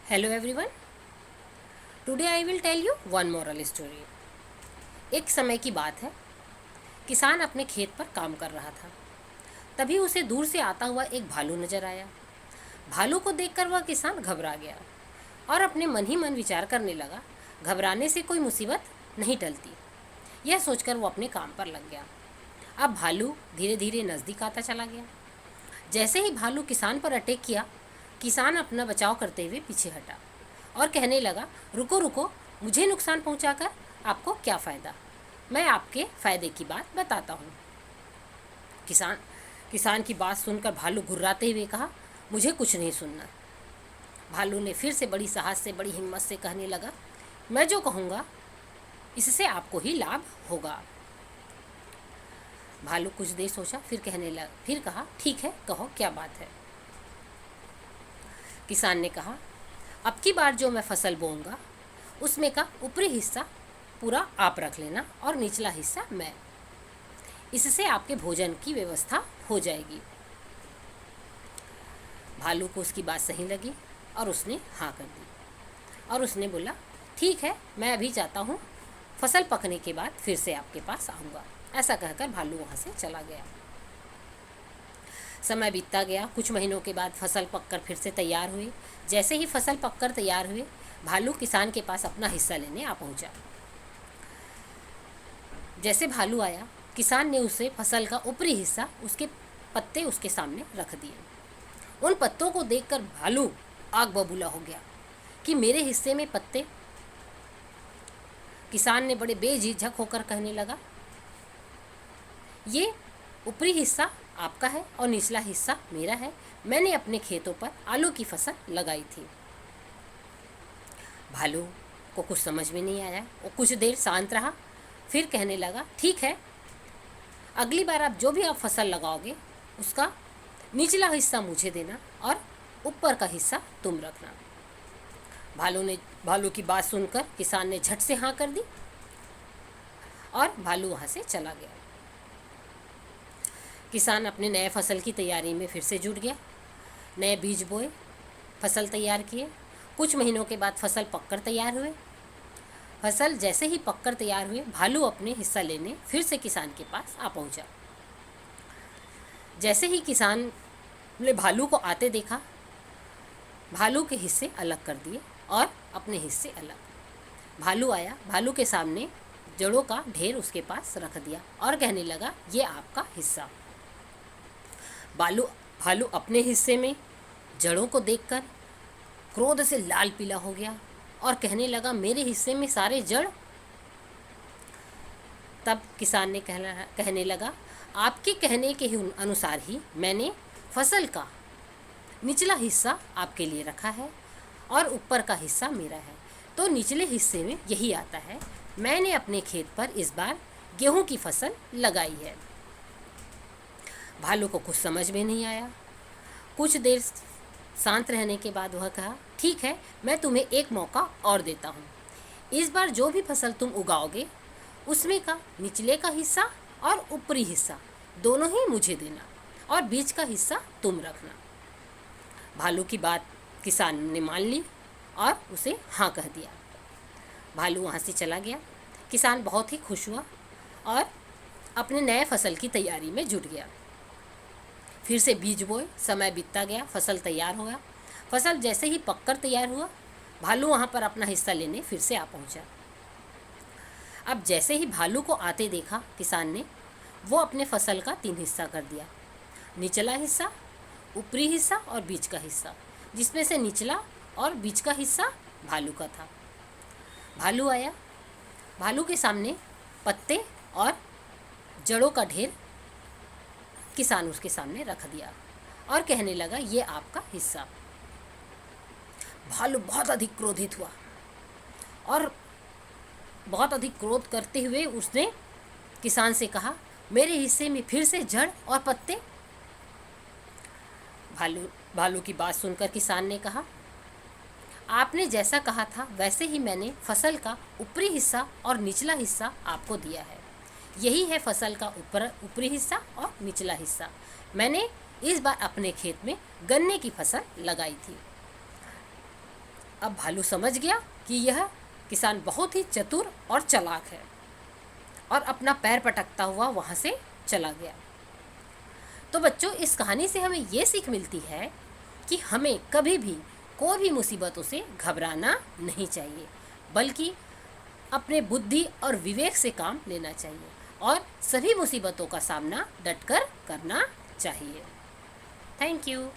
Hello everyone, today I will tell you one moral story. एक समय की बात है। किसान अपने खेत पर काम कर रहा था। तभी उसे दूर से आता हुआ एक भालू नजर आया। भालू को देखकर वह किसान घबरा गया और अपने मन ही मन विचार करने लगा, घबराने से कोई मुसीबत नहीं टलती। यह सोचकर वो अपने काम पर लग गया। अब भालू धीरे धीरे नज़दीक आता चला गया। जैसे ही भालू किसान पर अटैक किया, किसान अपना बचाव करते हुए पीछे हटा और कहने लगा, रुको रुको, मुझे नुकसान पहुंचाकर आपको क्या फ़ायदा। मैं आपके फ़ायदे की बात बताता हूँ। किसान किसान की बात सुनकर भालू घुर्राते हुए कहा, मुझे कुछ नहीं सुनना। भालू ने फिर से बड़ी साहस से, बड़ी हिम्मत से कहने लगा, मैं जो कहूँगा इससे आपको ही लाभ होगा। भालू कुछ देर सोचा, फिर कहा, ठीक है, कहो क्या बात है। किसान ने कहा, अब की बार जो मैं फसल बोऊंगा उसमें का ऊपरी हिस्सा पूरा आप रख लेना और निचला हिस्सा मैं। इससे आपके भोजन की व्यवस्था हो जाएगी। भालू को उसकी बात सही लगी और उसने हाँ कर दी और उसने बोला, ठीक है, मैं अभी जाता हूँ, फसल पकने के बाद फिर से आपके पास आऊँगा। ऐसा कहकर भालू वहाँ से चला गया। समय बीतता गया। कुछ महीनों के बाद फसल पककर फिर से तैयार हुई। जैसे ही फसल पककर तैयार हुए, भालू किसान के पास अपना हिस्सा लेने आ पहुंचा। जैसे भालू आया, किसान ने उसे फसल का ऊपरी हिस्सा, उसके पत्ते उसके सामने रख दिए। उन पत्तों को देखकर भालू आग बबूला हो गया कि मेरे हिस्से में पत्ते। किसान ने बड़े बेझिझक होकर कहने लगा, ये ऊपरी हिस्सा आपका है और निचला हिस्सा मेरा है। मैंने अपने खेतों पर आलू की फसल लगाई थी। भालू को कुछ समझ में नहीं आया। वो कुछ देर शांत रहा, फिर कहने लगा, ठीक है, अगली बार आप फसल लगाओगे उसका निचला हिस्सा मुझे देना और ऊपर का हिस्सा तुम रखना। भालू की बात सुनकर किसान ने झट से हाँ कर दी और भालू वहाँ से चला गया। किसान अपने नए फसल की तैयारी में फिर से जुट गया। नए बीज बोए, फसल तैयार किए। कुछ महीनों के बाद फसल पककर तैयार हुए। फसल जैसे ही पककर तैयार हुए, भालू अपने हिस्सा लेने फिर से किसान के पास आ पहुंचा। जैसे ही किसान ने भालू को आते देखा, भालू के हिस्से अलग कर दिए और अपने हिस्से अलग। भालू आया, भालू के सामने जड़ों का ढेर उसके पास रख दिया और कहने लगा, ये आपका हिस्सा। भालू अपने हिस्से में जड़ों को देखकर क्रोध से लाल पीला हो गया और कहने लगा, मेरे हिस्से में सारे जड़। तब किसान ने कहने लगा, आपके कहने के अनुसार ही मैंने फसल का निचला हिस्सा आपके लिए रखा है और ऊपर का हिस्सा मेरा है। तो निचले हिस्से में यही आता है, मैंने अपने खेत पर इस बार गेहूं की फसल लगाई है। भालू को कुछ समझ में नहीं आया। कुछ देर शांत रहने के बाद वह कहा, ठीक है, मैं तुम्हें एक मौका और देता हूँ। इस बार जो भी फसल तुम उगाओगे उसमें का निचले का हिस्सा और ऊपरी हिस्सा दोनों ही मुझे देना और बीच का हिस्सा तुम रखना। भालू की बात किसान ने मान ली और उसे हाँ कह दिया। भालू वहाँ से चला गया। किसान बहुत ही खुश हुआ और अपने नए फसल की तैयारी में जुट गया। फिर से बीज बोए। समय बीतता गया, फसल तैयार हुआ। फसल जैसे ही पककर तैयार हुआ, भालू वहाँ पर अपना हिस्सा लेने फिर से आ पहुँचा। अब जैसे ही भालू को आते देखा किसान ने, वो अपने फसल का 3 हिस्सा कर दिया, निचला हिस्सा, ऊपरी हिस्सा और बीच का हिस्सा, जिसमें से निचला और बीच का हिस्सा भालू का था। भालू आया, भालू के सामने पत्ते और जड़ों का ढेर किसान उसके सामने रख दिया और कहने लगा, ये आपका हिस्सा। भालू बहुत अधिक क्रोधित हुआ और बहुत अधिक क्रोध करते हुए उसने किसान से कहा, मेरे हिस्से में फिर से जड़ और पत्ते। भालू की बात सुनकर किसान ने कहा, आपने जैसा कहा था वैसे ही मैंने फसल का ऊपरी हिस्सा और निचला हिस्सा आपको दिया है। यही है फसल का ऊपरी हिस्सा और निचला हिस्सा। मैंने इस बार अपने खेत में गन्ने की फसल लगाई थी। अब भालू समझ गया कि यह किसान बहुत ही चतुर और चालाक है और अपना पैर पटकता हुआ वहाँ से चला गया। तो बच्चों, इस कहानी से हमें ये सीख मिलती है कि हमें कभी भी कोई भी मुसीबतों से घबराना नहीं चाहिए, बल्कि अपने बुद्धि और विवेक से काम लेना चाहिए और सभी मुसीबतों का सामना डटकर करना चाहिए। Thank you.